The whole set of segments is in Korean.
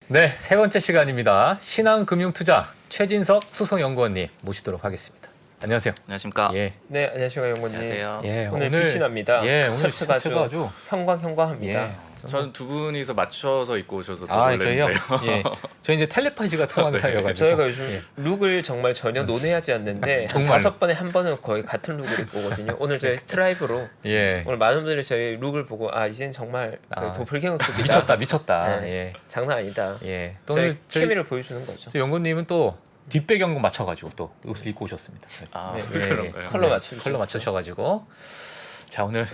네, 세 번째 시간입니다. 신한금융투자 최진석 수석연구원님 모시도록 하겠습니다. 안녕하세요. 안녕하십니까. 예, 네, 안녕하세요, 영건님. 안녕하세요. 예, 오늘 빛이 납니다. 예, 오늘 셔츠가 아주 형광합니다. 예. 저는 두 분이서 맞춰서 입고 오셔서 더 저희요. 놀랐는데요. 예, 저희 이제 텔레파시가 통하는 사이여가지고 저희가 요즘 예. 룩을 정말 전혀 논의하지 않는데 정말로. 5번에 한 번은 거의 같은 룩을 입고 오거든요. 오늘 저희 스트라이브로 예, 오늘 많은 분들이 저희 룩을 보고 이젠 정말 아, 도플갱어급이다. 미쳤다. 네, 예, 장난 아니다. 예. 또 저희 오늘 저희 케미를 보여주는 거죠. 연구원님은 또 뒷배경 맞춰가지고 또 옷을 입고 오셨습니다. 아, 네, 예, 그런가요? 컬러 맞추죠. 컬러 맞추셔가지고 자 오늘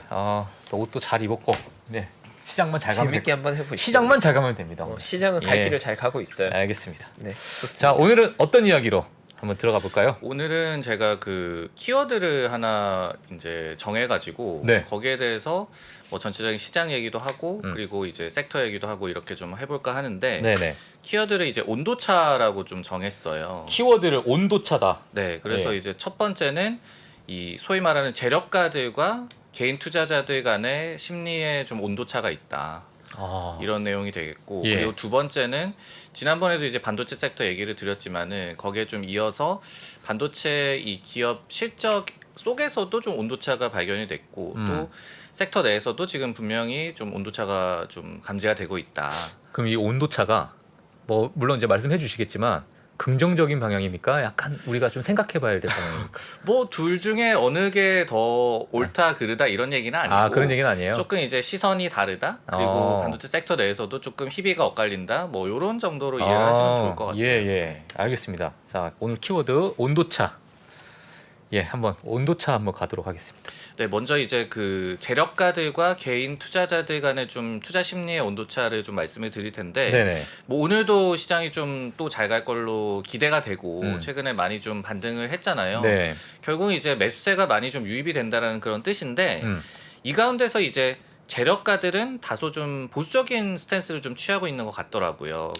또 옷도 잘 입었고 네 시장만 잘 가면 재밌게 한번 해보시죠. 시장만 잘 가면 됩니다. 시장은 갈 예. 길을 잘 가고 있어요. 알겠습니다. 네, 좋습니다. 자 오늘은 어떤 이야기로 한번 들어가 볼까요? 오늘은 제가 그 키워드를 하나 이제 정해가지고 네. 거기에 대해서 뭐 전체적인 시장 얘기도 하고 음. 그리고 이제 섹터 얘기도 하고 이렇게 좀 해볼까 하는데 네네. 키워드를 이제 온도차라고 좀 정했어요. 키워드를 온도차다. 네, 그래서 예. 이제 첫 번째는 이 소위 말하는 재력가들과 개인 투자자들 간의 심리에 좀 온도차가 있다. 아, 이런 내용이 되겠고 예. 그리고 두 번째는 지난번에도 이제 반도체 섹터 얘기를 드렸지만은 거기에 좀 이어서 반도체 이 기업 실적 속에서도 좀 온도차가 발견이 됐고 또 섹터 내에서도 지금 분명히 좀 온도차가 좀 감지가 되고 있다. 그럼 이 온도차가 뭐 물론 이제 말씀해 주시겠지만 긍정적인 방향입니까? 약간 우리가 좀 생각해봐야 될 방향입니까? 뭐 둘 중에 어느 게 더 옳다 그르다 이런 얘기는 아니고 아 그런 얘기는 아니에요. 조금 이제 시선이 다르다 그리고 반도체 섹터 내에서도 조금 희비가 엇갈린다 뭐 이런 정도로 이해를 하시면 좋을 것 같아요. 예, 알겠습니다. 자 오늘 키워드 온도차. 예, 한번 온도차 한번 가도록 하겠습니다. 네, 먼저 이제 그 재력가들과 개인 투자자들 간의 좀 투자 심리의 온도차를 좀 말씀을 드릴 텐데 네네. 뭐 오늘도 시장이 좀 또 잘 갈 걸로 기대가 되고 최근에 많이 좀 반등을 했잖아요. 네. 결국 이제 매수세가 많이 좀 유입이 된다라는 그런 뜻인데 음. 이 가운데서 이제 재력가들은 다소 좀 보수적인 스탠스를 좀 취하고 있는 것 같더라고요.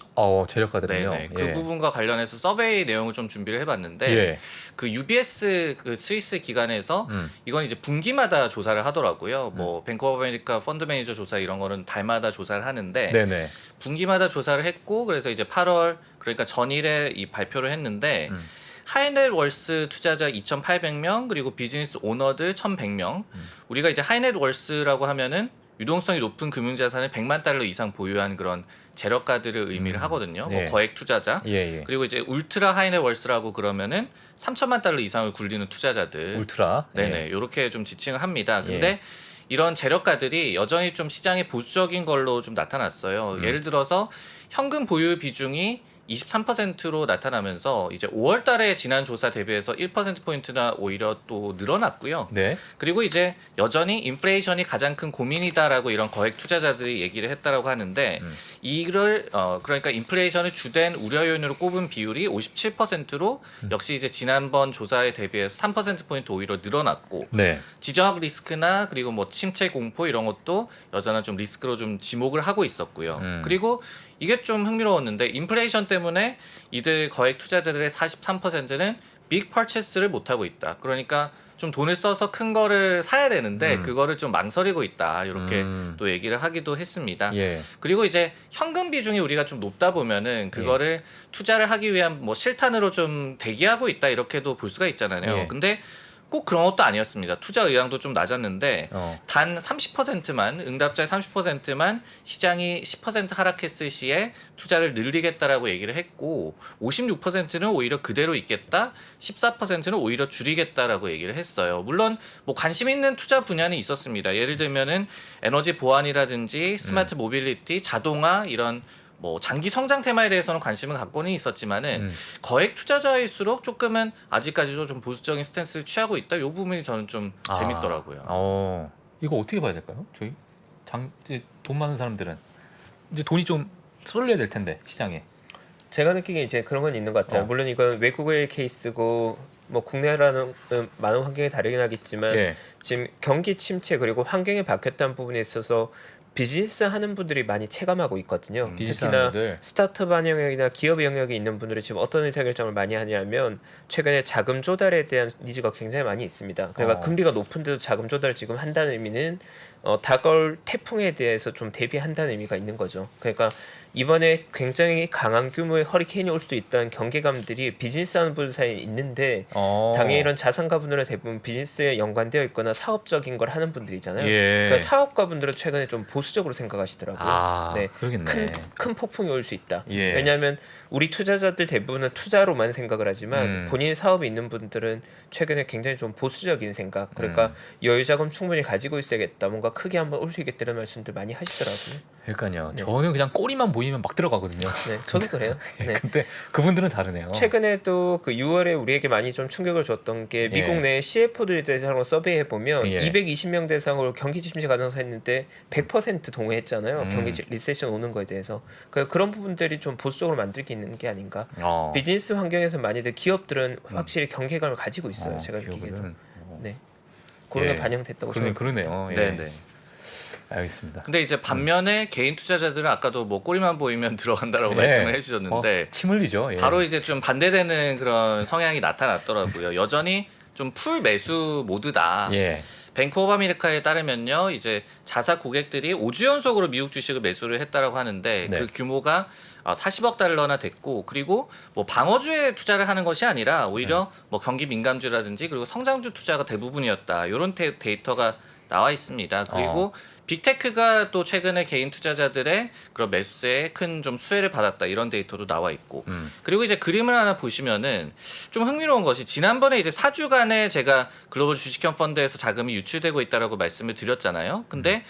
재력가들은요. 네네. 그 예. 부분과 관련해서 서베이 내용을 좀 준비를 해봤는데 예. 그 UBS 그 스위스 기관에서 음. 이건 이제 분기마다 조사를 하더라고요. 뭐 뱅크 오브 아메리카 펀드 매니저 조사 이런 거는 달마다 조사를 하는데 네네. 분기마다 조사를 했고 그래서 이제 8월 그러니까 전일에 이 발표를 했는데 하이넷월스 투자자 2,800명 그리고 비즈니스 오너들 1,100명. 우리가 이제 하이넷월스라고 하면은 유동성이 높은 금융자산을 100만 달러 이상 보유한 그런 재력가들을 의미를 하거든요. 네. 뭐 거액 투자자. 예. 그리고 이제 울트라 하이넷월스라고 그러면은 3천만 달러 이상을 굴리는 투자자들. 울트라. 네네. 예. 요렇게 좀 지칭을 합니다. 근데 이런 재력가들이 여전히 좀 시장이 보수적인 걸로 좀 나타났어요. 예를 들어서 현금 보유 비중이 23%로 나타나면서 이제 5월 달에 지난 조사 대비해서 1%포인트나 오히려 또 늘어났고요. 네. 그리고 이제 여전히 인플레이션이 가장 큰 고민이다라고 이런 거액 투자자들이 얘기를 했다라고 하는데 이를 그러니까 인플레이션을 주된 우려 요인으로 꼽은 비율이 57%로 역시 이제 지난번 조사에 대비해서 3%포인트 오히려 늘어났고 네. 지정학 리스크나 그리고 뭐 침체 공포 이런 것도 여전한 좀 리스크로 좀 지목을 하고 있었고요. 그리고 이게 좀 흥미로웠는데 인플레이션 때문에 이들 거액 투자자들의 43%는 빅 퍼체스를 못 하고 있다. 그러니까 좀 돈을 써서 큰 거를 사야 되는데 그거를 좀 망설이고 있다. 이렇게 또 얘기를 하기도 했습니다. 예. 그리고 이제 현금 비중이 우리가 좀 높다 보면은 그거를 투자를 하기 위한 뭐 실탄으로 좀 대기하고 있다 이렇게도 볼 수가 있잖아요. 예. 근데 꼭 그런 것도 아니었습니다. 투자 의향도 좀 낮았는데 단 30%만 응답자의 30%만 시장이 10% 하락했을 시에 투자를 늘리겠다라고 얘기를 했고 56%는 오히려 그대로 있겠다. 14%는 오히려 줄이겠다라고 얘기를 했어요. 물론 뭐 관심 있는 투자 분야는 있었습니다. 예를 들면은 에너지 보안이라든지 스마트 모빌리티, 자동화 이런 뭐 장기 성장 테마에 대해서는 관심을 갖고는 있었지만은 거액 투자자일수록 조금은 아직까지도 좀 보수적인 스탠스를 취하고 있다. 이 부분이 저는 좀 재밌더라고요. 이거 어떻게 봐야 될까요? 저희 이제 돈 많은 사람들은 이제 돈이 좀 쏠려야 될 텐데 시장에. 제가 느끼기에 이제 그런 건 있는 것 같아요. 물론 이건 외국의 케이스고 뭐 국내라는 많은 환경이 다르긴 하겠지만 예. 지금 경기 침체 그리고 환경이 바뀌었다는 부분에 있어서 비즈니스 하는 분들이 많이 체감하고 있거든요. 비즈니스 특히나 하는 분들. 스타트업 영역이나 기업 영역에 있는 분들이 지금 어떤 의사결정을 많이 하냐면 최근에 자금 조달에 대한 니즈가 굉장히 많이 있습니다. 그러니까 금리가 높은데도 자금 조달을 지금 한다는 의미는 다가올 태풍에 대해서 좀 대비한다는 의미가 있는 거죠. 그러니까 이번에 굉장히 강한 규모의 허리케인이 올 수도 있다는 경계감들이 비즈니스하는 분들 사이에 있는데 당연히 이런 자산가 분들은 대부분 비즈니스에 연관되어 있거나 사업적인 걸 하는 분들이잖아요. 예. 그러니까 사업가 분들은 최근에 좀 보수적으로 생각하시더라고요. 네, 그러겠네. 큰 폭풍이 올 수 있다. 예. 왜냐하면 우리 투자자들 대부분은 투자로만 생각을 하지만 본인 사업이 있는 분들은 최근에 굉장히 좀 보수적인 생각. 그러니까 여유 자금 충분히 가지고 있어야겠다. 뭔가 크게 한번 올 수 있겠다는 말씀들 많이 하시더라고요. 그러니까요. 네. 저는 그냥 꼬리만 보이면 막 들어가거든요. 네, 저도 그래요. 네. 근데 그분들은 다르네요. 최근에도 그 6월에 우리에게 많이 좀 충격을 줬던 게 미국 예. 내 CFO들 대상으로 서베이해 보면 예. 220명 대상으로 경기 침체 가정서 했는데 100% 동의했잖아요. 경기 음. 리세션 오는 거에 대해서. 그런 부분들이 좀 보수적으로 만들기 있는 게 아닌가. 어. 비즈니스 환경에서 많이들 기업들은 확실히 경계감을 가지고 있어요. 제가 느끼기에도. 기업은, 네. 그런 게 예. 반영됐다고 생각합니다. 그러네요. 예. 네네. 알겠습니다. 근데 이제 반면에 개인 투자자들은 아까도 뭐 꼬리만 보이면 들어간다라고 예. 말씀을 해주셨는데 침 흘리죠. 예. 바로 이제 좀 반대되는 그런 성향이 나타났더라고요. 여전히 좀 풀 매수 모드다. 예. 뱅크 오브 아메리카에 따르면요, 이제 자사 고객들이 5주 연속으로 미국 주식을 매수를 했다라고 하는데 네. 그 규모가 40억 달러나 됐고, 그리고 뭐 방어주에 투자를 하는 것이 아니라 오히려 뭐 경기 민감주라든지 그리고 성장주 투자가 대부분이었다. 이런 데이터가 나와 있습니다. 그리고 빅테크가 또 최근에 개인 투자자들의 그런 매수세에 큰 좀 수혜를 받았다, 이런 데이터도 나와 있고, 그리고 이제 그림을 하나 보시면은 좀 흥미로운 것이, 지난번에 이제 4주간에 제가 글로벌 주식형 펀드에서 자금이 유출되고 있다라고 말씀을 드렸잖아요. 근데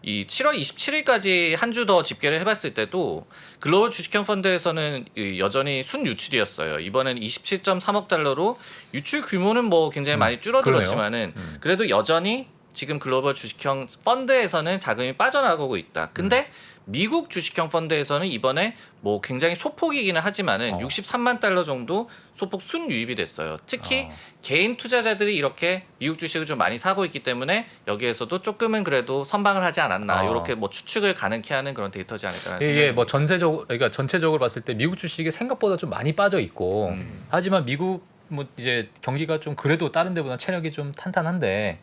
이 7월 27일까지 한 주 더 집계를 해봤을 때도 글로벌 주식형 펀드에서는 여전히 순 유출이었어요. 이번엔 27.3억 달러로 유출 규모는 뭐 굉장히 많이 줄어들었지만은 그래도 여전히 지금 글로벌 주식형 펀드에서는 자금이 빠져나가고 있다. 근데 미국 주식형 펀드에서는 이번에 뭐 굉장히 소폭이기는 하지만은 63만 달러 정도 소폭 순유입이 됐어요. 특히 개인 투자자들이 이렇게 미국 주식을 좀 많이 사고 있기 때문에 여기에서도 조금은 그래도 선방을 하지 않았나, 이렇게 뭐 추측을 가능케 하는 그런 데이터지 않을까라는 생각이. 이게 뭐 그러니까 전체적으로 봤을 때 미국 주식이 생각보다 좀 많이 빠져 있고, 하지만 미국 뭐 이제 경기가 좀 그래도 다른 데보다 체력이 좀 탄탄한데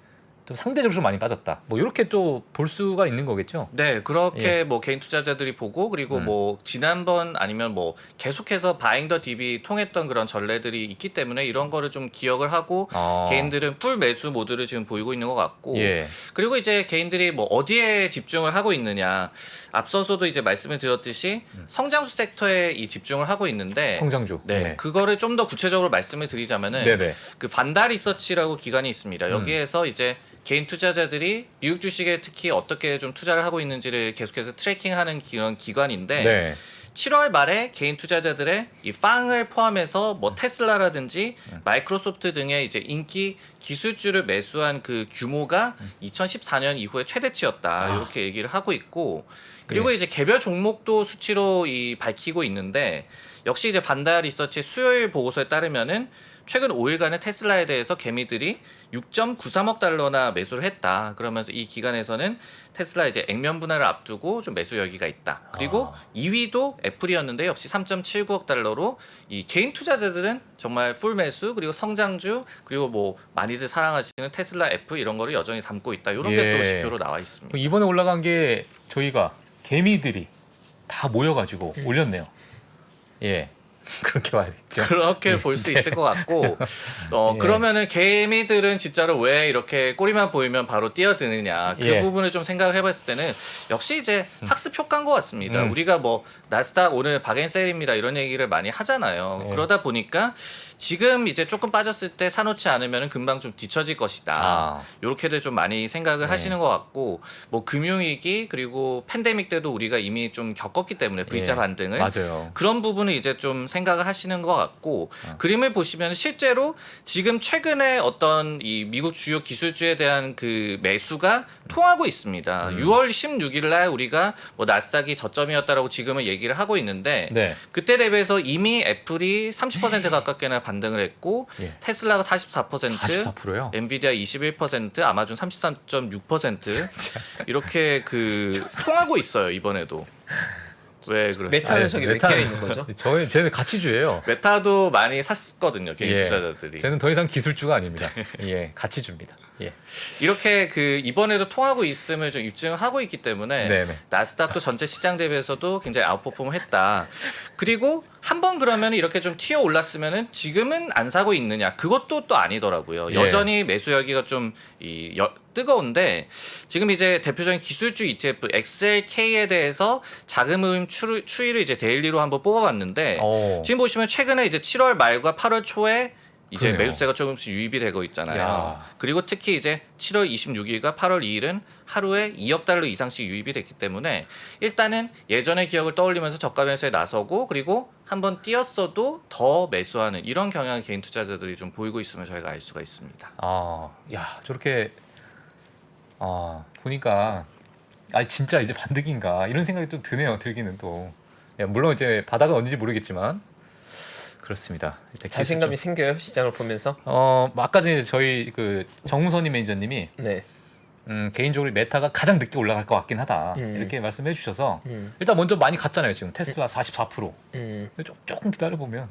좀 상대적으로 좀 많이 빠졌다. 뭐 이렇게 또 볼 수가 있는 거겠죠. 네, 그렇게 예. 뭐 개인 투자자들이 보고, 그리고 뭐 지난번 아니면 뭐 계속해서 바잉 더 딥이 통했던 그런 전례들이 있기 때문에 이런 거를 좀 기억을 하고 개인들은 풀 매수 모드를 지금 보이고 있는 것 같고, 예. 그리고 이제 개인들이 뭐 어디에 집중을 하고 있느냐, 앞서서도 이제 말씀을 드렸듯이 성장수 섹터에 이 집중을 하고 있는데, 성장주. 네, 네. 그거를 좀 더 구체적으로 말씀을 드리자면은 네네. 그 반다 리서치라고 기관이 있습니다. 여기에서 이제 개인 투자자들이 미국 주식에 특히 어떻게 좀 투자를 하고 있는지를 계속해서 트래킹하는 그런 기관인데, 네. 7월 말에 개인 투자자들의 이 팡을 포함해서 뭐 테슬라라든지 마이크로소프트 등의 이제 인기 기술주를 매수한 그 규모가 2014년 이후에 최대치였다, 이렇게 얘기를 하고 있고, 그리고 이제 개별 종목도 수치로 밝히고 있는데, 역시 이제 반다 리서치 수요일 보고서에 따르면은 최근 5일간의 테슬라에 대해서 개미들이 6.93억 달러나 매수를 했다. 그러면서 이 기간에서는 테슬라 이제 액면 분할을 앞두고 좀 매수 열기가 있다. 그리고 2위도 애플이었는데 역시 3.79억 달러로 이 개인 투자자들은 정말 풀 매수, 그리고 성장주, 그리고 뭐 많이들 사랑하시는 테슬라, 애플 이런 거를 여전히 담고 있다. 이런 게 또 예. 지표로 나와 있습니다. 이번에 올라간 게 저희가 개미들이 다 모여가지고 올렸네요. 예. 그렇게 봐야겠죠. 그렇게 볼 수 있을 것 같고, 예. 그러면은 개미들은 진짜로 왜 이렇게 꼬리만 보이면 바로 뛰어드느냐, 그 예. 부분을 좀 생각을 해봤을 때는 역시 이제 학습 효과인 것 같습니다. 우리가 뭐 나스닥 오늘 박앤셀입니다 이런 얘기를 많이 하잖아요. 예. 그러다 보니까 지금 이제 조금 빠졌을 때 사놓지 않으면 금방 좀 뒤처질 것이다. 이렇게들 좀 많이 생각을 하시는 것 같고, 뭐 금융위기 그리고 팬데믹 때도 우리가 이미 좀 겪었기 때문에 V자 예. 반등을, 맞아요. 그런 부분을 이제 좀 생각을 하시는 것 같고, 그림을 보시면 실제로 지금 최근에 어떤 이 미국 주요 기술주에 대한 그 매수가 통하고 있습니다. 6월 16일 날 우리가 뭐 나스닥이 저점이었다라고 지금은 얘기를 하고 있는데, 네. 그때 대비해서 이미 애플이 30% 가깝게나 반등을 했고, 예. 테슬라가 44%, 44%요? 엔비디아 21%, 아마존 33.6% 이렇게 그 통하고 있어요 이번에도. 왜 그렇죠? 메타는 저기 몇 개 있는 거죠? 쟤는 가치주예요. 메타도 많이 샀거든요 개인 예. 투자자들이. 쟤는 더 이상 기술주가 아닙니다. 예, 가치주입니다. 예. 이렇게 그 이번에도 통하고 있음을 좀 입증하고 있기 때문에 네네. 나스닥도 전체 시장 대비해서도 굉장히 아웃퍼폼을 했다. 그리고 한번 그러면 이렇게 좀 튀어 올랐으면은 지금은 안 사고 있느냐? 그것도 또 아니더라고요. 예. 여전히 매수 열기가 좀 뜨거운데 지금 이제 대표적인 기술주 ETF XLK에 대해서 자금 추이를 이제 데일리로 한번 뽑아봤는데 지금 보시면 최근에 이제 7월 말과 8월 초에 이제 그러네요. 매수세가 조금씩 유입이 되고 있잖아요. 야. 그리고 특히 이제 7월 26일과 8월 2일은 하루에 2억 달러 이상씩 유입이 됐기 때문에 일단은 예전의 기억을 떠올리면서 저가 매수에 나서고 그리고 한번 뛰었어도 더 매수하는 이런 경향을 개인 투자자들이 좀 보이고 있음을 저희가 알 수가 있습니다. 야 저렇게 보니까 진짜 이제 반등인가 이런 생각이 좀 드네요. 들기는 또 물론 이제 바닥은 어딘지 모르겠지만 그렇습니다. 자신감이 생겨요 시장을 보면서. 아까 전에 저희 그 정우선임 매니저님이 네. 개인적으로 메타가 가장 늦게 올라갈 것 같긴 하다 이렇게 말씀해 주셔서 일단 먼저 많이 갔잖아요. 지금 테슬라 44%. 조금 기다려 보면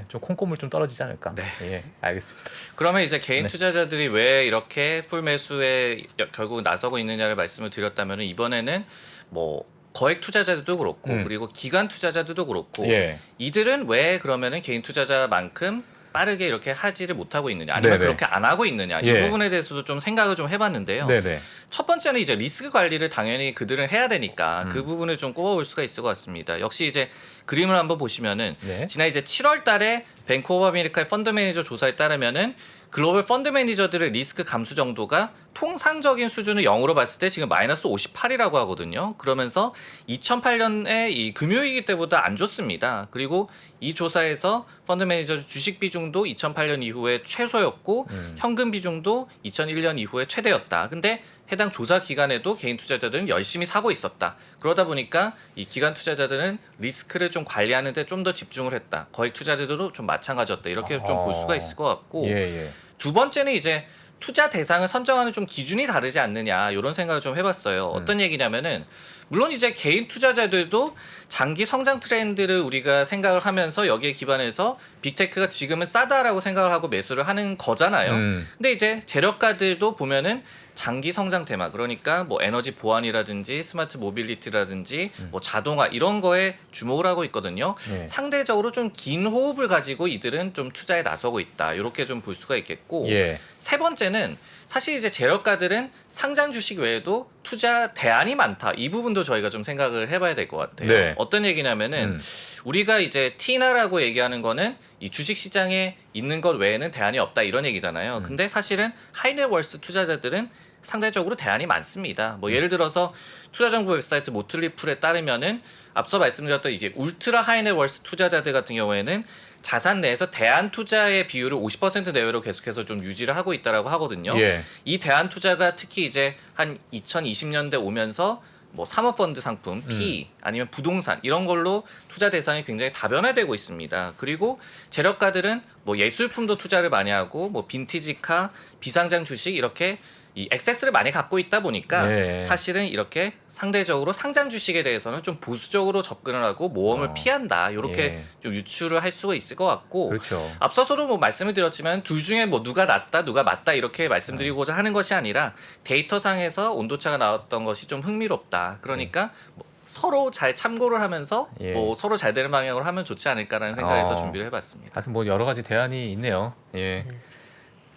좀 콩고물 좀 떨어지지 않을까. 네. 예, 알겠습니다. 그러면 이제 개인 네. 투자자들이 왜 이렇게 풀 매수에 결국 나서고 있느냐를 말씀을 드렸다면 이번에는 뭐 거액 투자자들도 그렇고 그리고 기관 투자자들도 그렇고 예. 이들은 왜 그러면은 개인 투자자만큼 빠르게 이렇게 하지를 못하고 있느냐 아니면 네네. 그렇게 안 하고 있느냐 이 예. 부분에 대해서도 좀 생각을 좀 해봤는데요. 네네. 첫 번째는 이제 리스크 관리를 당연히 그들은 해야 되니까 그 부분을 좀 꼽아볼 수가 있을 것 같습니다. 역시 이제 그림을 한번 보시면은 네. 지난 이제 7월달에 뱅크 오브 아메리카의 펀드 매니저 조사에 따르면은 글로벌 펀드 매니저들의 리스크 감수 정도가 통상적인 수준을 0으로 봤을 때 지금 마이너스 58이라고 하거든요. 그러면서 2008년에 이 금융위기 때보다 안 좋습니다. 그리고 이 조사에서 펀드 매니저 주식 비중도 2008년 이후에 최소였고 현금 비중도 2001년 이후에 최대였다. 근데 해당 조사 기간에도 개인 투자자들은 열심히 사고 있었다. 그러다 보니까 이 기관 투자자들은 리스크를 좀 관리하는 데 좀 더 집중을 했다. 거액 투자자들도 좀 마찬가지였다. 이렇게 좀 볼 수가 있을 것 같고 예. 두 번째는 이제 투자 대상을 선정하는 좀 기준이 다르지 않느냐 이런 생각을 좀 해봤어요. 어떤 얘기냐면은 물론 이제 개인 투자자들도 장기 성장 트렌드를 우리가 생각을 하면서 여기에 기반해서 빅테크가 지금은 싸다라고 생각을 하고 매수를 하는 거잖아요. 근데 이제 재력가들도 보면은 장기 성장 테마 그러니까 뭐 에너지 보안이라든지 스마트 모빌리티라든지 뭐 자동화 이런 거에 주목을 하고 있거든요. 상대적으로 좀 긴 호흡을 가지고 이들은 좀 투자에 나서고 있다. 이렇게 좀 볼 수가 있겠고 예. 세 번째는 사실 이제 재력가들은 상장 주식 외에도 투자 대안이 많다. 이 부분도 저희가 좀 생각을 해봐야 될 것 같아요. 네. 어떤 얘기냐면은 우리가 이제 티나라고 얘기하는 거는 이 주식 시장에 있는 것 외에는 대안이 없다 이런 얘기잖아요. 근데 사실은 하이넷월스 투자자들은 상대적으로 대안이 많습니다. 뭐 예를 들어서 투자정보 웹사이트 모틀리풀에 따르면은 앞서 말씀드렸던 이제 울트라 하이넷월스 투자자들 같은 경우에는 자산 내에서 대안 투자의 비율을 50% 내외로 계속해서 좀 유지를 하고 있다라고 하거든요. 예. 이 대안 투자가 특히 이제 한 2020년대 오면서 뭐 사모펀드 상품, PE 아니면 부동산 이런 걸로 투자 대상이 굉장히 다변화되고 있습니다. 그리고 재력가들은 뭐 예술품도 투자를 많이 하고 뭐 빈티지카, 비상장 주식 이렇게 이 액세스를 많이 갖고 있다 보니까 네. 사실은 이렇게 상대적으로 상장 주식에 대해서는 좀 보수적으로 접근을 하고 모험을 피한다. 이렇게 예. 좀 유추를 할 수가 있을 것 같고 그렇죠. 앞서서도 뭐 말씀을 드렸지만 둘 중에 뭐 누가 낫다 누가 맞다 이렇게 말씀드리고자 하는 것이 아니라 데이터상에서 온도차가 나왔던 것이 좀 흥미롭다. 그러니까 뭐 서로 잘 참고를 하면서 예. 뭐 서로 잘 되는 방향으로 하면 좋지 않을까라는 생각에서 준비를 해봤습니다. 하여튼 뭐 여러 가지 대안이 있네요. 예.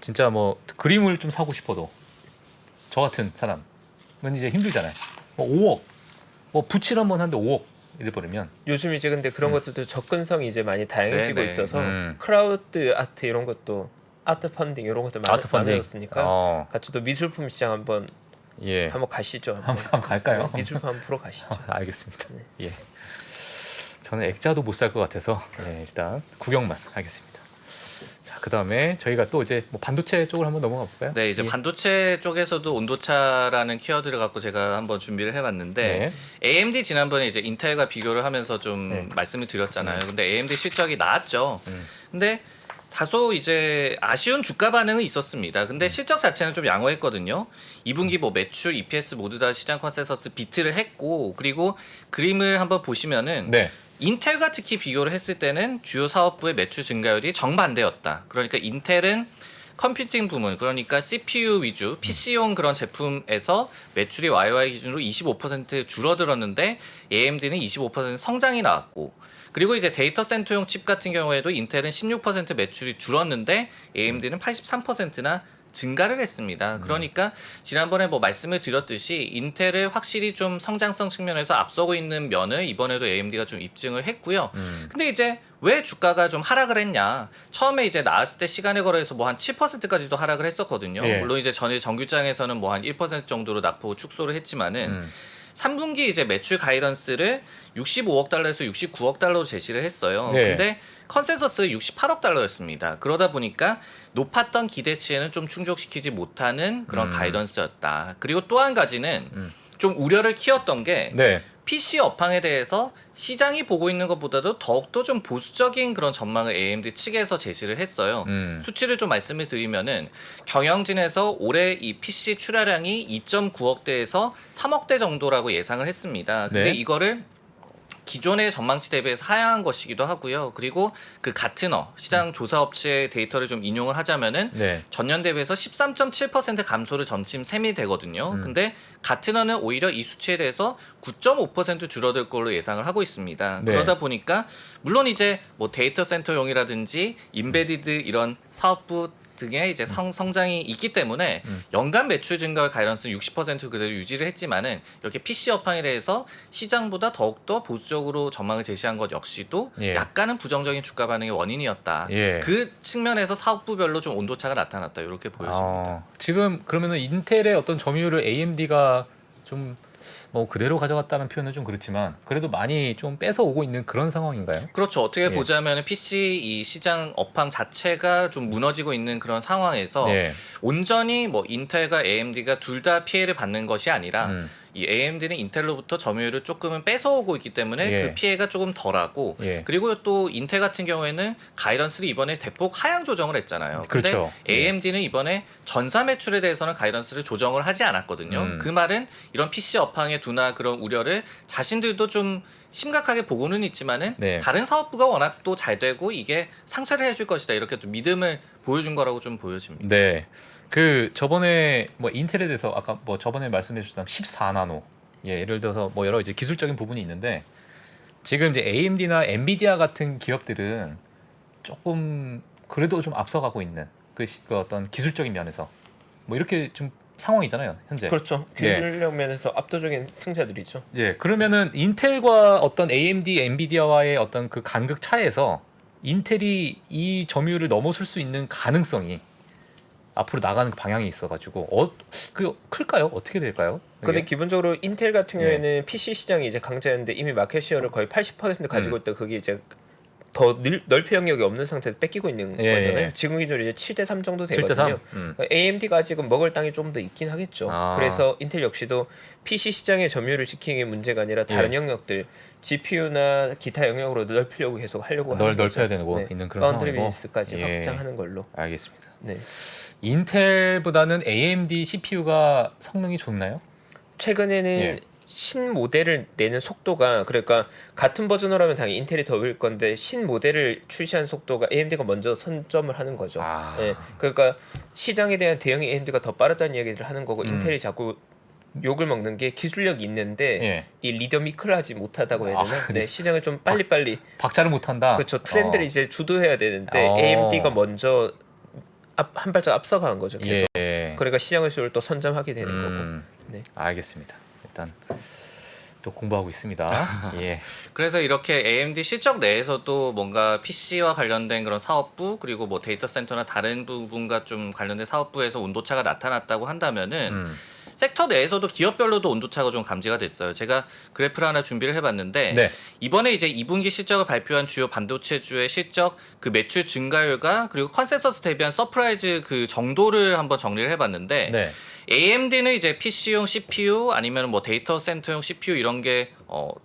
진짜 뭐 그림을 좀 사고 싶어도 저 같은 사람은 이제 힘들잖아요. 뭐 5억, 뭐 부칠 한번 하는데 5억 이래 버리면 요즘 이제 근데 그런 것들도 접근성이 이제 많이 다양해지고 네네. 있어서 음. 크라우드 아트 이런 것도 아트 펀딩 이런 것도 아트 펀딩. 많아졌으니까 같이 또 미술품 시장 한번 예. 한번 가시죠. 한번 갈까요? 네, 미술품 한번 보러 가시죠. 알겠습니다. 예. 저는 액자도 못 살 것 같아서 일단 구경만 하겠습니다. 자, 그다음에 저희가 또 이제 뭐 반도체 쪽으로 한번 넘어가 볼까요? 네, 이제 예. 반도체 쪽에서도 온도차라는 키워드를 갖고 제가 한번 준비를 해봤는데 AMD 지난번에 이제 인텔과 비교를 하면서 좀 말씀을 드렸잖아요. 근데 AMD 실적이 나왔죠. 근데 다소 이제 아쉬운 주가 반응은 있었습니다. 근데 실적 자체는 좀 양호했거든요. 2분기 뭐 매출, EPS 모두 다 시장 컨센서스 비트를 했고 그리고 그림을 한번 보시면은 네. 인텔과 특히 비교를 했을 때는 주요 사업부의 매출 증가율이 정반대였다. 그러니까 인텔은 컴퓨팅 부문 그러니까 CPU 위주 PC용 그런 제품에서 매출이 YY 기준으로 25% 줄어들었는데 AMD는 25% 성장이 나왔고 그리고 이제 데이터 센터용 칩 같은 경우에도 인텔은 16% 매출이 줄었는데 AMD는 83%나 증가를 했습니다. 그러니까 지난번에 뭐 말씀을 드렸듯이 인텔을 확실히 좀 성장성 측면에서 앞서고 있는 면을 이번에도 AMD가 좀 입증을 했고요. 근데 이제 왜 주가가 좀 하락을 했냐? 처음에 이제 나왔을 때 시간에 걸어서 뭐 한 7%까지도 하락을 했었거든요. 예. 물론 이제 전일 정규장에서는 뭐 한 1% 정도로 낙폭 축소를 했지만은 3분기 이제 매출 가이던스를 65억 달러에서 69억 달러로 제시를 했어요. 네. 근데 컨센서스 68억 달러였습니다. 그러다 보니까 높았던 기대치에는 좀 충족시키지 못하는 그런 가이던스였다. 그리고 또 한 가지는 좀 우려를 키웠던 게 네. PC 업황에 대해서 시장이 보고 있는 것보다도 더욱더 좀 보수적인 그런 전망을 AMD 측에서 제시를 했어요. 수치를 좀 말씀을 드리면은 경영진에서 올해 이 PC 출하량이 2.9억 대에서 3억 대 정도라고 예상을 했습니다. 근데 네. 이거를 기존의 전망치 대비해서 하향한 것이기도 하고요. 그리고 그 가트너 시장 조사 업체의 데이터를 좀 인용을 하자면은 네. 전년 대비해서 13.7% 감소를 점침 셈이 되거든요. 근데 가트너는 오히려 이 수치에 대해서 9.5% 줄어들 걸로 예상을 하고 있습니다. 네. 그러다 보니까 물론 이제 뭐 데이터 센터용이라든지 인베디드 이런 사업부 등의 이제 성장이 있기 때문에 연간 매출 증가의 가이던스는 60% 그대로 유지를 했지만은 이렇게 PC 업황에 대해서 시장보다 더욱더 보수적으로 전망을 제시한 것 역시도 예. 약간은 부정적인 주가 반응의 원인이었다. 예. 그 측면에서 사업부별로 좀 온도차가 나타났다. 이렇게 보여집니다. 지금 그러면은 인텔의 어떤 점유율을 AMD가 좀 뭐 그대로 가져갔다는 표현은 좀 그렇지만 그래도 많이 좀 뺏어 오고 있는 그런 상황인가요? 그렇죠. 어떻게 예. 보자면 PC 이 시장 업황 자체가 좀 무너지고 있는 그런 상황에서 예. 온전히 뭐 인텔과 AMD가 둘 다 피해를 받는 것이 아니라 이 AMD는 인텔로부터 점유율을 조금은 뺏어오고 있기 때문에 예. 그 피해가 조금 덜하고 예. 그리고 또 인텔 같은 경우에는 가이던스를 이번에 대폭 하향 조정을 했잖아요. 근데 그렇죠. AMD는 이번에 전사 매출에 대해서는 가이던스를 조정을 하지 않았거든요. 그 말은 이런 PC 업황의 둔화 그런 우려를 자신들도 좀 심각하게 보고는 있지만은 네. 다른 사업부가 워낙 또 잘 되고 이게 상쇄를 해줄 것이다 이렇게 또 믿음을 보여준 거라고 좀 보여집니다. 네. 그 저번에 뭐 인텔에 대해서 아까 뭐 저번에 말씀해 주셨던 14나노 예를 들어서 뭐 여러 이제 기술적인 부분이 있는데 지금 이제 AMD나 엔비디아 같은 기업들은 조금 그래도 좀 앞서가고 있는 그 어떤 기술적인 면에서 뭐 이렇게 좀 상황이잖아요 현재. 그렇죠. 기술력 면에서 압도적인 승자들이죠. 예, 그러면은 인텔과 어떤 AMD, 엔비디아와의 어떤 그 간극 차에서 인텔이 이 점유율을 넘어설 수 있는 가능성이 앞으로 나가는 그 방향이 있어가지고 그 클까요? 어떻게 될까요? 근데 이게? 기본적으로 인텔 같은 예. 경우에는 PC 시장이 이제 강자였는데 이미 마켓 시어를 거의 80% 가지고 있다. 그게 이제 더 넓혀 영역이 없는 상태에서 뺏기고 있는 예, 거잖아요. 예. 지금 기준으로 이제 7대3 정도 7대3? 되거든요. AMD가 아직은 먹을 땅이 좀 더 있긴 하겠죠. 아. 그래서 인텔 역시도 PC 시장의 점유율을 지키는 게 문제가 아니라 다른 예. 영역들 GPU나 기타 영역으로 넓히려고 계속 하려고 하는 거죠. 넓혀야 되는 거 있는 그런 바운드리 상황이고. 비즈니스까지 예. 확장하는 걸로. 알겠습니다. 네. 인텔보다는 AMD CPU가 성능이 좋나요? 최근에는 예. 신 모델을 내는 속도가 그러니까 같은 버전으로 하면 당연히 인텔이 더일 건데 신 모델을 출시한 속도가 AMD가 먼저 선점을 하는 거죠. 아. 예. 그러니까 시장에 대한 대응이 AMD가 더 빠르다는 얘기를 하는 거고 인텔이 자꾸 욕을 먹는 게 기술력이 있는데 예. 이 리더미클하지 못하다고 해야 되나? 아, 네, 시장을 좀 빨리빨리 박자를 못한다. 그렇죠. 트렌드를 이제 주도해야 되는데 어. AMD가 먼저 한 발짝 앞서간 거죠. 계속. 예. 그러니까 시장의 수를 또 선점하게 되는 거고. 네. 알겠습니다. 일단 또 공부하고 있습니다. 예. 그래서 이렇게 AMD 실적 내에서도 뭔가 PC와 관련된 그런 사업부 그리고 뭐 데이터 센터나 다른 부분과 좀 관련된 사업부에서 온도차가 나타났다고 한다면은 섹터 내에서도 기업별로도 온도차가 좀 감지가 됐어요. 제가 그래프를 하나 준비를 해봤는데 네. 이번에 이제 2분기 실적을 발표한 주요 반도체주의 실적 그 매출 증가율과 그리고 컨센서스 대비한 서프라이즈 그 정도를 한번 정리를 해봤는데 네. AMD는 이제 PC용 CPU 아니면 뭐 데이터 센터용 CPU 이런 게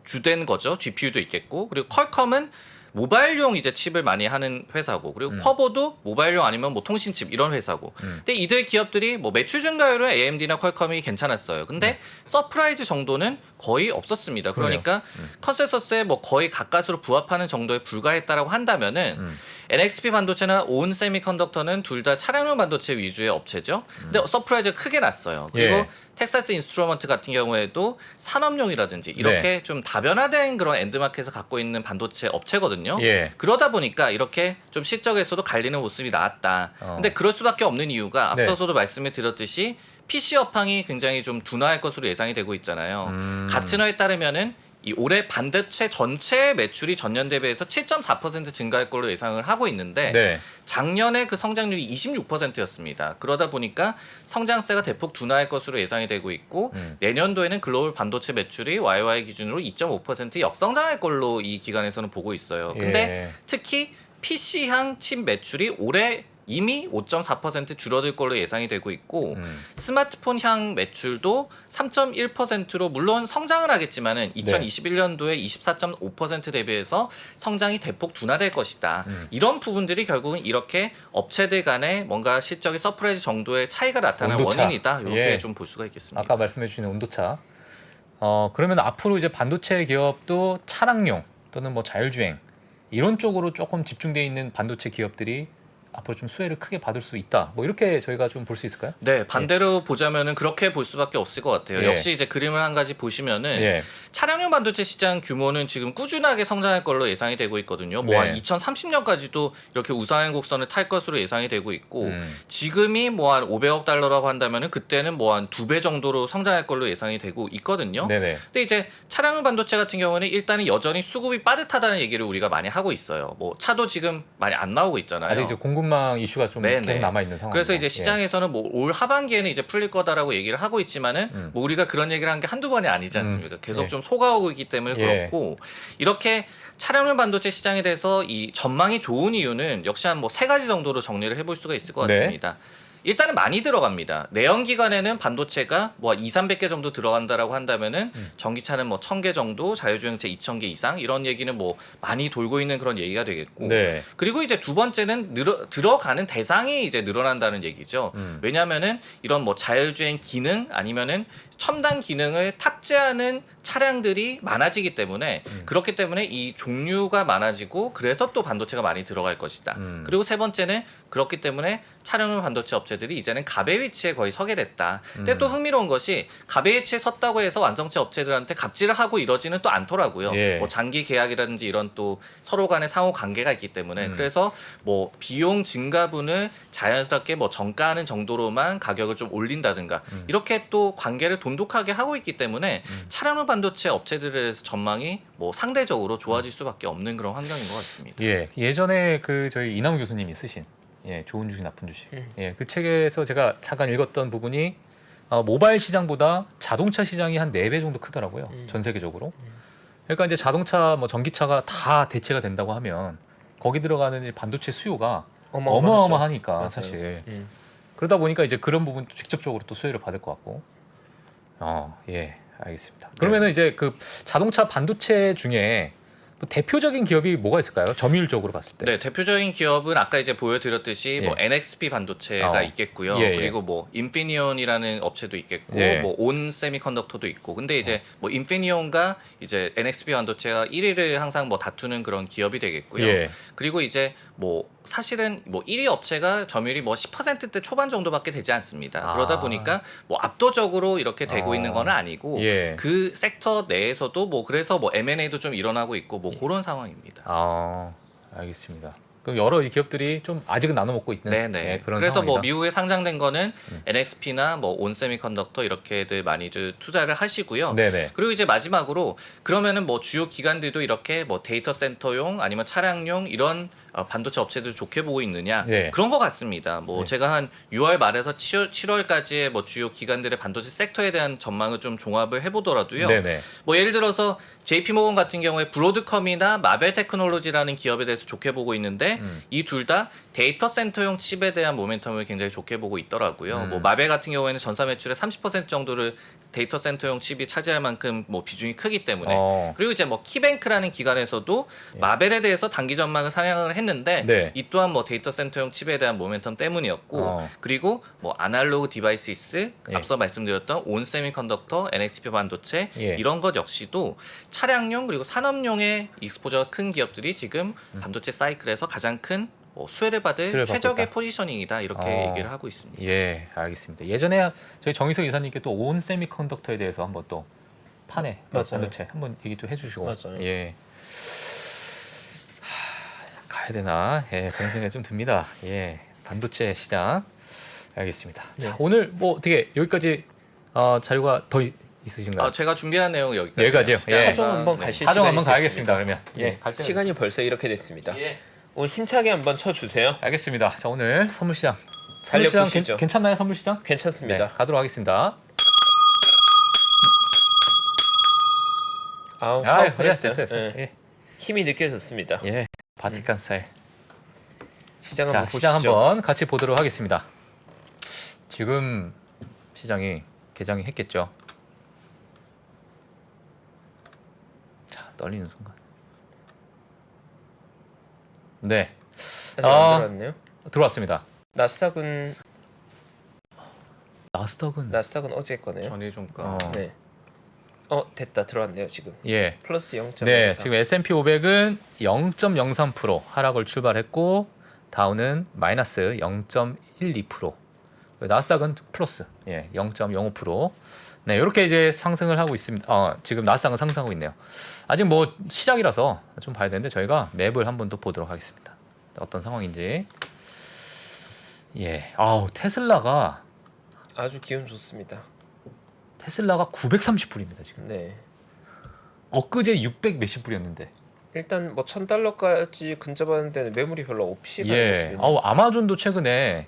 주된 거죠. GPU도 있겠고 그리고 퀄컴은 모바일용 이제 칩을 많이 하는 회사고 그리고 쿼보도 모바일용 아니면 뭐 통신칩 이런 회사고. 근데 이들 기업들이 뭐 매출 증가율은 AMD나 퀄컴이 괜찮았어요. 근데 서프라이즈 정도는 거의 없었습니다. 그러니까 컨센서스에 뭐 거의 가까스로 부합하는 정도에 불과했다라고 한다면은 NXP 반도체나 온 세미컨덕터는 둘 다 차량용 반도체 위주의 업체죠. 근데 서프라이즈가 크게 났어요. 그리고 예. 텍사스 인스트루먼트 같은 경우에도 산업용이라든지 이렇게 좀 다변화된 그런 엔드마켓에서 갖고 있는 반도체 업체거든요. 예. 그러다 보니까 이렇게 좀 실적에서도 갈리는 모습이 나왔다. 근데 그럴 수밖에 없는 이유가 앞서서도 말씀을 드렸듯이 PC 업황이 굉장히 좀 둔화할 것으로 예상이 되고 있잖아요. 같은 화에 따르면은 이 올해 반도체 전체 매출이 전년 대비해서 7.4% 증가할 걸로 예상을 하고 있는데 네. 작년에 그 성장률이 26%였습니다. 그러다 보니까 성장세가 대폭 둔화할 것으로 예상이 되고 있고 내년도에는 글로벌 반도체 매출이 YY 기준으로 2.5% 역성장할 걸로 이 기관에서는 보고 있어요. 근데 예. 특히 PC향 칩 매출이 올해 이미 5.4% 줄어들 걸로 예상이 되고 있고 스마트폰 향 매출도 3.1%로 물론 성장은 하겠지만은 2021년도에 24.5% 대비해서 성장이 대폭 둔화될 것이다. 이런 부분들이 결국은 이렇게 업체들 간에 뭔가 실적의 서프라이즈 정도의 차이가 나타나는 온도차. 원인이다. 이렇게 예. 좀 볼 수가 있겠습니다. 아까 말씀해 주신 온도차. 그러면 앞으로 이제 반도체 기업도 차량용 또는 뭐 자율주행 이런 쪽으로 조금 집중돼 있는 반도체 기업들이 앞으로 좀 수혜를 크게 받을 수 있다. 뭐 이렇게 저희가 좀 볼 수 있을까요? 네, 반대로 보자면은 그렇게 볼 수밖에 없을 것 같아요. 예. 역시 이제 그림을 한 가지 보시면은 예. 차량용 반도체 시장 규모는 지금 꾸준하게 성장할 걸로 예상이 되고 있거든요. 뭐 한 네. 2030년까지도 이렇게 우상향 곡선을 탈 것으로 예상이 되고 있고 지금이 뭐 한 500억 달러라고 한다면은 그때는 뭐 한 2배 정도로 성장할 걸로 예상이 되고 있거든요. 네네. 근데 이제 차량용 반도체 같은 경우는 일단은 여전히 수급이 빠듯하다는 얘기를 우리가 많이 하고 있어요. 뭐 차도 지금 많이 안 나오고 있잖아요. 아직 이제 공급망 이슈가 좀 네네. 계속 남아 있는 상황. 그래서 이제 시장에서는 뭐 올 하반기에는 이제 풀릴 거다라고 얘기를 하고 있지만은 뭐 우리가 그런 얘기를 한 게 한두 번이 아니지 않습니까? 계속 예. 좀 속아오고 있기 때문에 예. 그렇고 이렇게 차량용 반도체 시장에 대해서 이 전망이 좋은 이유는 역시 한 뭐 세 가지 정도로 정리를 해볼 수가 있을 것 네. 같습니다. 일단은 많이 들어갑니다. 내연기관에는 반도체가 뭐 2,300개 정도 들어간다라고 한다면은 전기차는 뭐 1,000개 정도, 자율주행차 2,000개 이상 이런 얘기는 뭐 많이 돌고 있는 그런 얘기가 되겠고. 네. 그리고 이제 두 번째는 들어가는 대상이 이제 늘어난다는 얘기죠. 왜냐하면은 이런 뭐 자율주행 기능 아니면은 첨단 기능을 탑재하는 차량들이 많아지기 때문에 그렇기 때문에 이 종류가 많아지고 그래서 또 반도체가 많이 들어갈 것이다. 그리고 세 번째는 그렇기 때문에 차량용 반도체 업체들이 이제는 갑의 위치에 거의 서게 됐다. 근데 또 흥미로운 것이 갑의 위치에 섰다고 해서 완성차 업체들한테 갑질을 하고 이러지는 또 않더라고요. 예. 뭐 장기 계약이라든지 이런 또 서로 간의 상호 관계가 있기 때문에 그래서 뭐 비용 증가분을 자연스럽게 뭐 정가하는 정도로만 가격을 좀 올린다든가 이렇게 또 관계를 돈독하게 하고 있기 때문에 차량용 반도체 업체들에 대해서 전망이 뭐 상대적으로 좋아질 수밖에 없는 그런 환경인 것 같습니다. 예. 예전에 그 저희 이남우 교수님이 쓰신 좋은 주식 나쁜 주식. 그 책에서 제가 잠깐 읽었던 부분이 모바일 시장보다 자동차 시장이 한 4배 정도 크더라고요. 전 세계적으로. 그러니까 이제 자동차 뭐 전기차가 다 대체가 된다고 하면 거기 들어가는 이제 반도체 수요가 어마어마하니까 맞아요. 사실. 그러다 보니까 이제 그런 부분도 직접적으로 또 수혜를 받을 것 같고. 예. 알겠습니다. 그러면은 이제 그 자동차 반도체 중에 뭐 대표적인 기업이 뭐가 있을까요? 점유율적으로 봤을 때. 네, 대표적인 기업은 아까 이제 보여드렸듯이 뭐 NXP 반도체가 있겠고요. 그리고 뭐 인피니온이라는 업체도 있겠고, 뭐 온 세미컨덕터도 있고. 근데 이제 뭐 인피니온과 이제 NXP 반도체가 1위를 항상 뭐 다투는 그런 기업이 되겠고요. 그리고 이제 뭐 사실은 뭐 1위 업체가 점유율이 뭐 10%대 초반 정도밖에 되지 않습니다. 그러다 보니까 뭐 압도적으로 이렇게 되고 있는 건 아니고 그 섹터 내에서도 뭐 그래서 뭐 M&A도 좀 일어나고 있고 뭐 그런 상황입니다. 알겠습니다. 그럼 여러 이 기업들이 좀 아직은 나눠 먹고 있는 네네. 그런 그래서 상황이다. 뭐 미국에 상장된 거는 NXP나 뭐 온세미컨덕터 이렇게들 많이 투자를 하시고요. 네네. 그리고 이제 마지막으로 그러면은 뭐 주요 기관들도 이렇게 뭐 데이터 센터용 아니면 차량용 이런 반도체 업체들 좋게 보고 있느냐 네. 그런 것 같습니다. 뭐 네. 제가 한 6월 말에서 7월까지의 뭐 주요 기관들의 반도체 섹터에 대한 전망을 좀 종합을 해보더라도요. 네네. 뭐 예를 들어서 JP모건 같은 경우에 브로드컴이나 마벨 테크놀로지라는 기업에 대해서 좋게 보고 있는데 이 둘 다 데이터 센터용 칩에 대한 모멘텀을 굉장히 좋게 보고 있더라고요. 뭐 마벨 같은 경우에는 전사 매출의 30% 정도를 데이터 센터용 칩이 차지할 만큼 뭐 비중이 크기 때문에 그리고 이제 뭐 키뱅크라는 기관에서도 마벨에 대해서 단기 전망을 상향을 했는데 네. 이 또한 뭐 데이터 센터용 칩에 대한 모멘텀 때문이었고 그리고 뭐 아날로그 디바이시스 예. 앞서 말씀드렸던 온 세미컨덕터, NXP 반도체 예. 이런 것 역시도 차량용 그리고 산업용의 익스포저가 큰 기업들이 지금 반도체 사이클에서 가장 큰 수혜를 받을 수혜를 받고 최적의 있다. 포지셔닝이다 이렇게 얘기를 하고 있습니다. 예, 알겠습니다. 예전에 저희 정희석 이사님께 또 온 세미컨덕터에 대해서 한번 또 판에 맞아요. 반도체 한번 얘기 좀 해주시고 맞아요. 예. 가야 되나? 예, 그런 생각이 좀 듭니다. 예, 반도체 시장 알겠습니다. 네. 자, 오늘 뭐 어떻게 여기까지 자료가 더 있으신가요? 제가 준비한 내용은 여기까지. 여기까지요? 예. 사정 한번 가실 사정 시간이 한번 가야겠습니다. 됐습니다. 그러면 예, 갈 때는- 시간이 벌써 이렇게 됐습니다. 예. 오늘 힘차게 한번 쳐주세요. 알겠습니다. 자, 오늘 선물 시장 달려보시죠. 괜찮나요? 선물 시장? 괜찮습니다. 네, 가도록 하겠습니다. 아우, 아, 파워프레스. 됐어요. 예. 힘이 느껴졌습니다. 예, 바티칸 스타일. 시장 자, 한번 시장 보시죠. 한번 같이 보도록 하겠습니다. 지금 시장이 개장이 했겠죠. 자, 떨리는 순간. 네, 아직 안 들어왔네요. 들어왔습니다. 나스닥은 나스닥은 어제 거네요. 전일 종가. 네. 됐다 들어왔네요 지금. 예. 플러스 0.04. 네, 지금 S&P 500은 0.03% 하락을 출발했고 다우는 마이너스 0.12%. 나스닥은 플러스 0.05%. 네, 이렇게 이제 상승을 하고 있습니다. 지금 나스닥은 상승하고 있네요. 아직 뭐 시작이라서 좀 봐야 되는데 저희가 맵을 한번 더 보도록 하겠습니다. 어떤 상황인지. 예. 테슬라가 아주 기운 좋습니다. 930불입니다, 지금. 네. 엊그제 600 몇십 불이었는데. 일단 뭐 $1,000까지 근접하는 데는 매물이 별로 없이 가는 예. 모습이네요. 아마존도 최근에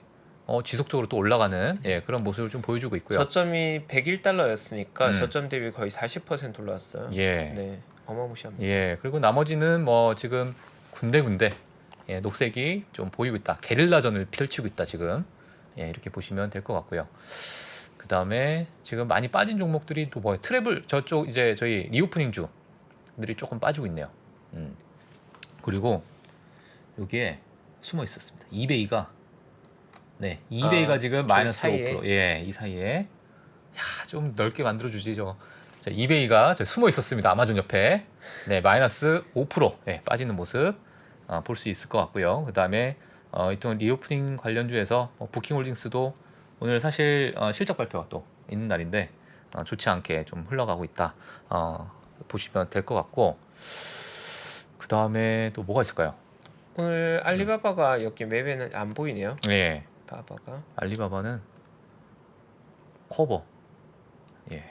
지속적으로 또 올라가는 그런 모습을 좀 보여주고 있고요. 저점이 $101였으니까 음. 저점 대비 거의 40% 올랐어요. 예. 네. 어마무시합니다. 예. 그리고 나머지는 뭐 지금 군데군데 녹색이 좀 보이고 있다. 게릴라전을 펼치고 있다, 지금. 예, 이렇게 보시면 될 것 같고요. 그다음에 지금 많이 빠진 종목들이 또 뭐예요? 트래블 저쪽 이제 저희 리오프닝 주들이 조금 빠지고 있네요. 그리고 여기에 숨어 있었습니다. 이베이가 이베이가 지금 저기 마이너스 사이에? 5%. 예, 이 사이에 좀 넓게 만들어 주지 저. 자, 이베이가 숨어 있었습니다. 아마존 옆에. 네, 마이너스 5% 빠지는 모습 볼 수 있을 것 같고요. 그다음에 이떤 리오프닝 관련주에서 부킹홀딩스도 오늘 사실 실적 발표가 또 있는 날인데 좋지 않게 좀 흘러가고 있다 보시면 될 것 같고 그 다음에 또 뭐가 있을까요? 오늘 알리바바가 여기 맵에는 안 보이네요. 예, 바바가. 알리바바는 커버. 예,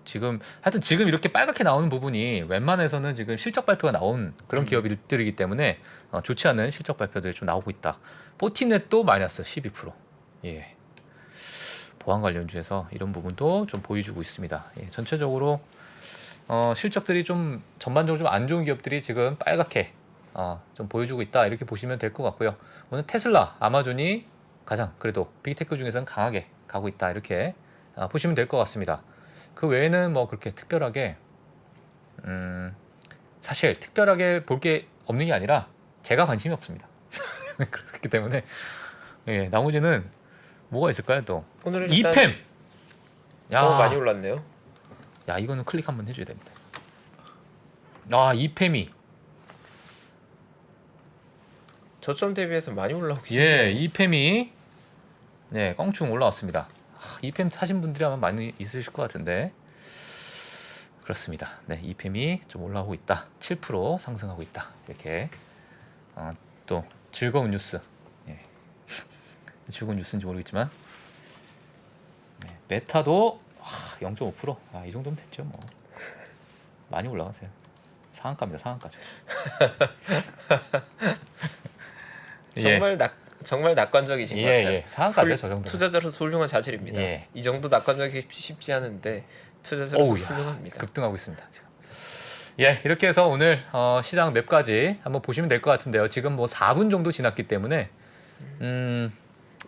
지금 하여튼 지금 이렇게 빨갛게 나오는 부분이 웬만해서는 지금 실적 발표가 나온 그런 기업들이기 때문에 좋지 않은 실적 발표들이 좀 나오고 있다. 포티넷도 마이너스 12%. 예. 보안 관련주에서 이런 부분도 좀 보여주고 있습니다. 예, 전체적으로 실적들이 좀 전반적으로 좀 안 좋은 기업들이 지금 빨갛게 좀 보여주고 있다 이렇게 보시면 될 것 같고요. 오늘 테슬라, 아마존이 가장 그래도 빅테크 중에서는 강하게 가고 있다 이렇게 보시면 될 것 같습니다. 그 외에는 뭐 그렇게 특별하게 사실 특별하게 볼 게 없는 게 아니라 제가 관심이 없습니다. 그렇기 때문에 나머지는 뭐가 있을까요 또? 오늘은 일단 이팸. 야, 많이 올랐네요. 야 이거는 클릭 한번 해줘야 됩니다. 이팸이 저점 대비해서 많이 올라오고 있어요. 이팸이 껑충 올라왔습니다. 이팸 사신 분들이 아마 많이 있으실 것 같은데 그렇습니다. 이팸이 좀 올라오고 있다. 7% 상승하고 있다. 이렇게 또 즐거운 뉴스. 즐거운 뉴스인지 모르겠지만 메타도 0.5%. 이 정도면 됐죠 뭐. 많이 올라가세요. 상한가입니다. 상한가죠. 정말 낙관적이신 것 같아요. 예. 상한가죠, 저 정도. 투자자로서 훌륭한 자질입니다. 예. 이 정도 낙관적이 쉽지 않은데 투자자로서 훌륭합니다. 급등하고 있습니다. 지금. 예, 이렇게 해서 오늘 시장 맵까지 한번 보시면 될 것 같은데요. 지금 뭐 4분 정도 지났기 때문에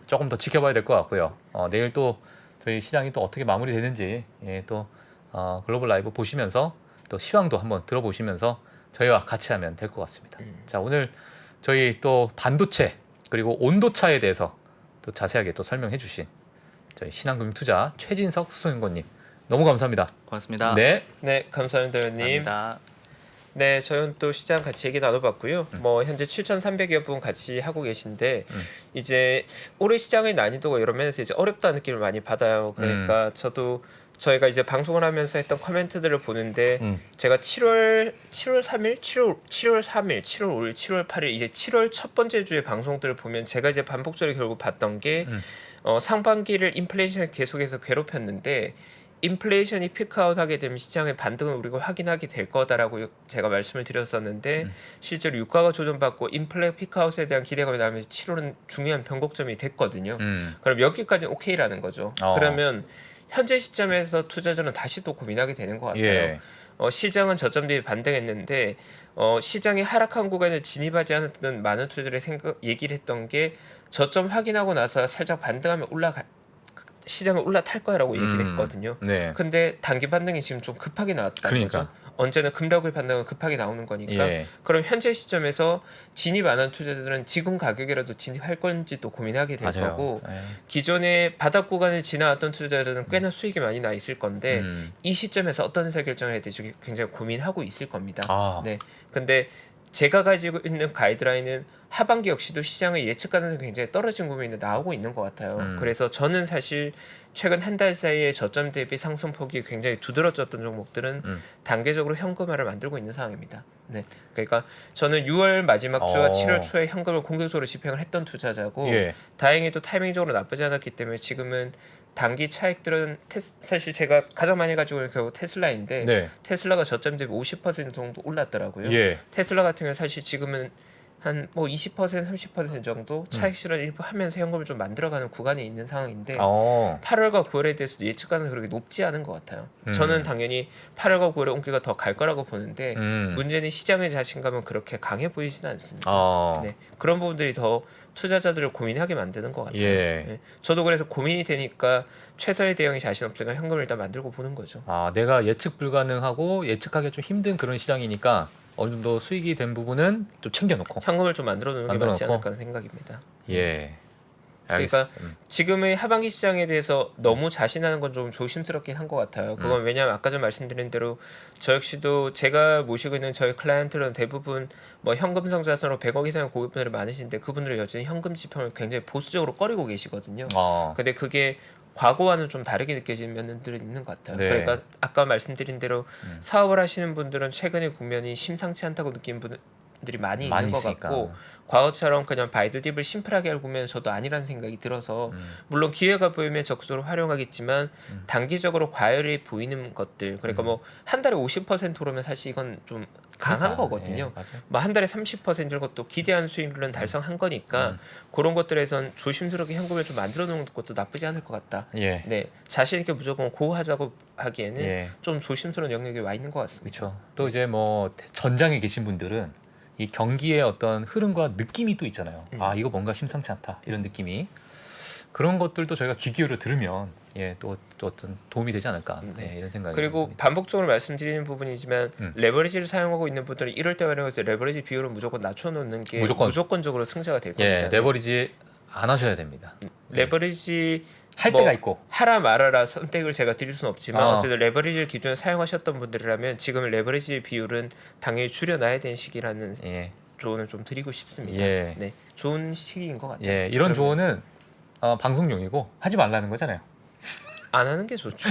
조금 더 지켜봐야 될 것 같고요. 내일 또 저희 시장이 또 어떻게 마무리되는지 또 글로벌 라이브 보시면서 또 시황도 한번 들어보시면서 저희와 같이 하면 될 것 같습니다. 자, 오늘 저희 또 반도체 그리고 온도차에 대해서 또 자세하게 또 설명해 주신 저희 신한금융투자 최진석 수석연구원님 너무 감사합니다. 고맙습니다. 네. 네, 감사합니다, 의원님. 감사합니다. 네, 저희는 또 시장 같이 얘기 나눠봤고요. 뭐 현재 7,300여 분 같이 하고 계신데 이제 올해 시장의 난이도가 이런 면에서 이제 어렵다는 느낌을 많이 받아요. 그러니까 저도 저희가 이제 방송을 하면서 했던 코멘트들을 보는데 제가 7월 3일, 7월 3일, 7월 5일, 7월 8일 이제 7월 첫 번째 주의 방송들을 보면 제가 이제 반복적으로 결국 봤던 게 상반기를 인플레이션이 계속해서 괴롭혔는데 인플레이션이 피크아웃하게 되면 시장의 반등을 우리가 확인하게 될 거다라고 제가 말씀을 드렸었는데 실제로 유가가 조정받고 인플레 피크아웃에 대한 기대감이 나면서 7월은 중요한 변곡점이 됐거든요. 그럼 여기까지는 오케이라는 거죠. 그러면 현재 시점에서 투자자는 다시 또 고민하게 되는 것 같아요. 예. 시장은 저점 대비 반등했는데 시장이 하락한 구간에 진입하지 않았던 많은 투자들의 얘기를 했던 게 저점 확인하고 나서 살짝 반등하면 시장을 올라탈 거야라고 얘기를 했거든요. 네. 근데 단기 반등이 지금 좀 급하게 나왔다는 그러니까. 거죠. 언제나 급락을 반등은 급하게 나오는 거니까. 예. 그럼 현재 시점에서 진입 안 한 투자자들은 지금 가격이라도 진입할 건지 또 고민하게 될 맞아요. 거고 예. 기존에 바닥 구간을 지나왔던 투자자들은 꽤나 수익이 많이 나 있을 건데 이 시점에서 어떤 의사 결정을 해야 될지 굉장히 고민하고 있을 겁니다. 네. 근데 제가 가지고 있는 가이드라인은 하반기 역시도 시장의 예측 가능성이 굉장히 떨어진 부분이 나오고 있는 것 같아요. 그래서 저는 사실 최근 한 달 사이에 저점 대비 상승폭이 굉장히 두드러졌던 종목들은 단계적으로 현금화를 만들고 있는 상황입니다. 네, 그러니까 저는 6월 마지막 주와 7월 초에 현금을 공격적으로 집행을 했던 투자자고 예. 다행히도 타이밍적으로 나쁘지 않았기 때문에 지금은 단기 차익들은 사실 제가 가장 많이 가지고 있는 결국 테슬라인데 네. 테슬라가 저점 대비 50% 정도 올랐더라고요. 예. 테슬라 같은 경우는 사실 지금은 한 뭐 20% 30% 정도 차익 실현 일부 하면서 현금을 좀 만들어가는 구간에 있는 상황인데 8월과 9월에 대해서도 예측 가능성이 그렇게 높지 않은 것 같아요. 저는 당연히 8월과 9월에 온기가 더 갈 거라고 보는데 문제는 시장의 자신감은 그렇게 강해 보이지는 않습니다. 네, 그런 부분들이 더 투자자들을 고민하게 만드는 것 같아요. 예. 네, 저도 그래서 고민이 되니까 최소의 대응이 자신 없으니까 현금을 일단 만들고 보는 거죠. 내가 예측 불가능하고 예측하기 좀 힘든 그런 시장이니까 어느 정도 수익이 된 부분은 좀 챙겨놓고 현금을 좀 만들어 놓는 게 맞지 않을까 하는 생각입니다. 예. 그러니까 지금의 하반기 시장에 대해서 너무 자신하는 건 좀 조심스럽긴 한 것 같아요. 그건 왜냐하면 아까 전 말씀드린 대로 저 역시도 제가 모시고 있는 저희 클라이언트는 대부분 뭐 현금성 자산으로 100억 이상의 고객분들이 많으신데 그분들은 여전히 현금 지평을 굉장히 보수적으로 꺼리고 계시거든요. 근데 그게 과거와는 좀 다르게 느껴지는 면들이 있는 것 같아요. 네. 그러니까 아까 말씀드린 대로 사업을 하시는 분들은 최근의 국면이 심상치 않다고 느끼는 분들이 많이 있는 것 있으니까. 같고 과거처럼 그냥 바이드딥을 심플하게 알고 보면 저도 아니라는 생각이 들어서 물론 기회가 보이면 적극적으로 활용하겠지만 단기적으로 과열이 보이는 것들 그러니까 뭐 한 달에 50% 오르면 사실 이건 좀 강한 거거든요. 뭐 한 달에 30%인 것도 기대한 수익률은 달성한 거니까 그런 것들에선 조심스럽게 현금을 좀 만들어 놓는 것도 나쁘지 않을 것 같다. 예. 네, 자신 있게 무조건 고하자고 하기에는 예. 좀 조심스러운 영역이 와 있는 것 같습니다. 그렇죠. 또 이제 뭐 전장에 계신 분들은 이 경기의 어떤 흐름과 느낌이 또 있잖아요. 이거 뭔가 심상치 않다 이런 느낌이 그런 것들도 저희가 귀 기울여 들으면 또 어떤 도움이 되지 않을까 이런 생각이 그리고 듭니다. 반복적으로 말씀드리는 부분이지만 레버리지를 사용하고 있는 분들은 이럴 때 활용해서 레버리지 비율을 무조건 낮춰놓는 게 무조건적으로 승자가 될 겁니다. 레버리지 안 하셔야 됩니다. 레버리지 할 때가 있고 하라 말아라 선택을 제가 드릴 수는 없지만 어쨌든 레버리지를 기존에 사용하셨던 분들이라면 지금 레버리지 비율은 당연히 줄여놔야 되는 시기라는 조언을 좀 드리고 싶습니다. 네, 좋은 시기인 것 같아요. 이런 조언은 방송용이고 하지 말라는 거잖아요. 안 하는 게 좋죠.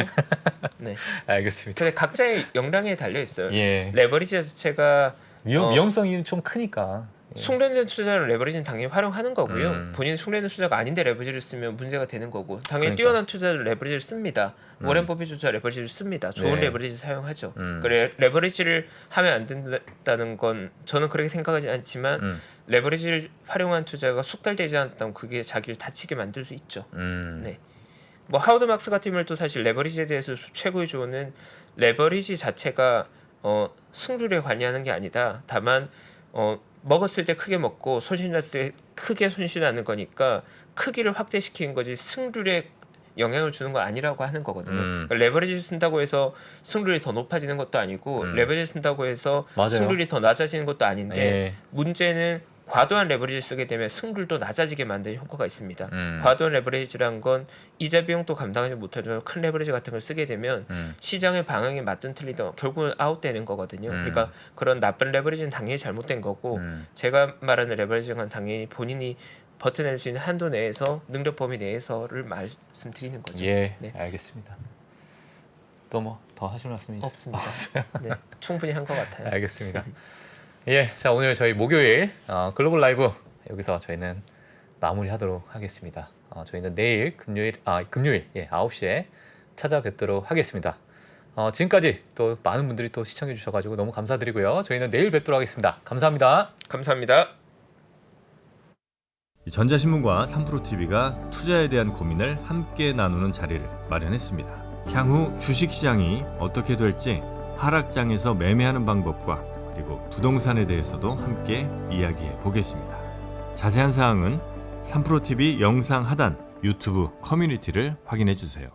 네, 알겠습니다. 근데 각자의 역량에 달려 있어요. 레버리지 자체가 위험성이 좀 크니까. 예. 숙련된 투자를 레버리지는 당연히 활용하는 거고요. 본인 숙련된 투자가 아닌데 레버리지를 쓰면 문제가 되는 거고 당연히 그러니까. 뛰어난 투자를 레버리지를 씁니다. 워렌 버핏 투자 레버리지를 씁니다. 좋은 네. 레버리지 사용하죠. 그래 레버리지를 하면 안 된다는 건 저는 그렇게 생각하지 않지만 레버리지를 활용한 투자가 숙달되지 않았다면 그게 자기를 다치게 만들 수 있죠. 네. 뭐 하워드 막스 같은 경우도 사실 레버리지에 대해서 최고의 조언은 레버리지 자체가 승률에 관여하는 게 아니다. 다만 먹었을 때 크게 먹고 손실났을 때 크게 손실나는 거니까 크기를 확대시키는 거지 승률에 영향을 주는 거 아니라고 하는 거거든요. 그러니까 레버리지를 쓴다고 해서 승률이 더 높아지는 것도 아니고 레버리지를 쓴다고 해서 맞아요. 승률이 더 낮아지는 것도 아닌데 예. 문제는 과도한 레버리지를 쓰게 되면 승률도 낮아지게 만드는 효과가 있습니다. 과도한 레버리지란 건 이자 비용도 감당하지 못하죠. 큰 레버리지 같은 걸 쓰게 되면 시장의 방향이 맞든 틀리든 결국은 아웃되는 거거든요. 그러니까 그런 나쁜 레버리지는 당연히 잘못된 거고 제가 말하는 레버리지는 당연히 본인이 버텨낼 수 있는 한도 내에서 능력 범위 내에서를 말씀드리는 거죠. 예, 네. 알겠습니다. 또 뭐 더 하실 말씀이 없습니다. 네, 충분히 한 것 같아요. 알겠습니다. 예, 자 오늘 저희 목요일 글로벌 라이브 여기서 저희는 마무리하도록 하겠습니다. 저희는 내일 금요일 9시에 찾아뵙도록 하겠습니다. 지금까지 또 많은 분들이 또 시청해 주셔가지고 너무 감사드리고요. 저희는 내일 뵙도록 하겠습니다. 감사합니다. 감사합니다. 전자신문과 3프로TV가 투자에 대한 고민을 함께 나누는 자리를 마련했습니다. 향후 주식시장이 어떻게 될지 하락장에서 매매하는 방법과 그리고 부동산에 대해서도 함께 이야기해 보겠습니다. 자세한 사항은 3프로TV 영상 하단 유튜브 커뮤니티를 확인해 주세요.